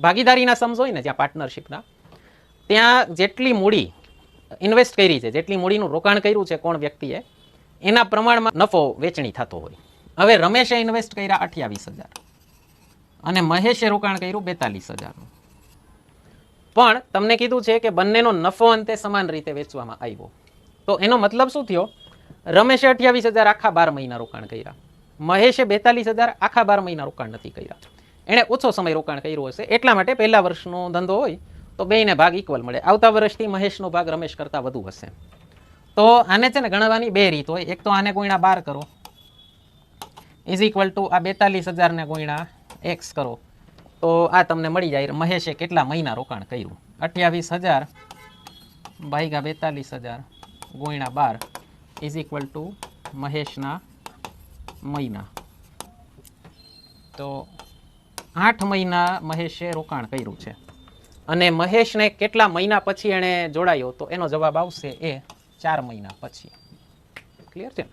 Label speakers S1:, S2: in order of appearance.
S1: ભાગીદારીના સમજ હોય ને, જ્યાં પાર્ટનરશિપના, ત્યાં જેટલી મૂડી ઇન્વેસ્ટ કરી છે, જેટલી મૂડીનું રોકાણ કર્યું છે કોણ વ્યક્તિએ, એના પ્રમાણમાં નફો વેચણી થતો હોય. હવે રમેશે ઇન્વેસ્ટ કર્યા 28,000 અને મહેશે રોકાણ કર્યું 42,000. પણ તમને કીધું છે કે બંનેનો નફો અંતે સમાન રીતે વેચવામાં આવ્યો. તો એનો મતલબ શું થયો? રમેશે 28,000 આખા 12 મહિના રોકાણ કર્યા, મહેશે 42,000 આખા 12 મહિના રોકાણ નથી કર્યા. એણે ઓછો સમય રોકાણ કર્યું હશે, એટલા માટે પહેલા વર્ષનો ધંધો હોય તો બેયને ભાગ ઇક્વલ મળે. આવતા વર્ષથી મહેશનો ભાગ રમેશ કરતાં વધુ હશે. તો આને છે ને ગણવાની બે રીત હોય. એક તો આને ગુણ્યા 12 કરો ઇઝ ઇક્વલ ટુ આ 42,000 ને ગુણ્યા x કરો, તો આ તમને મળી જાય મહેશે કેટલા મહિના રોકાણ કર્યું. 28,000 ભાગ્યા 42,000 ગુણ્યા 12 ઇઝ ઇક્વલ ટુ મહેશના મહિના. તો 8 મહિના મહેશે રોકાણ કર્યું છે અને મહેશને કેટલા મહિના પછી એણે જોડાયો, તો એનો જવાબ આવશે એ 4 મહિના પછી. ક્લિયર છે?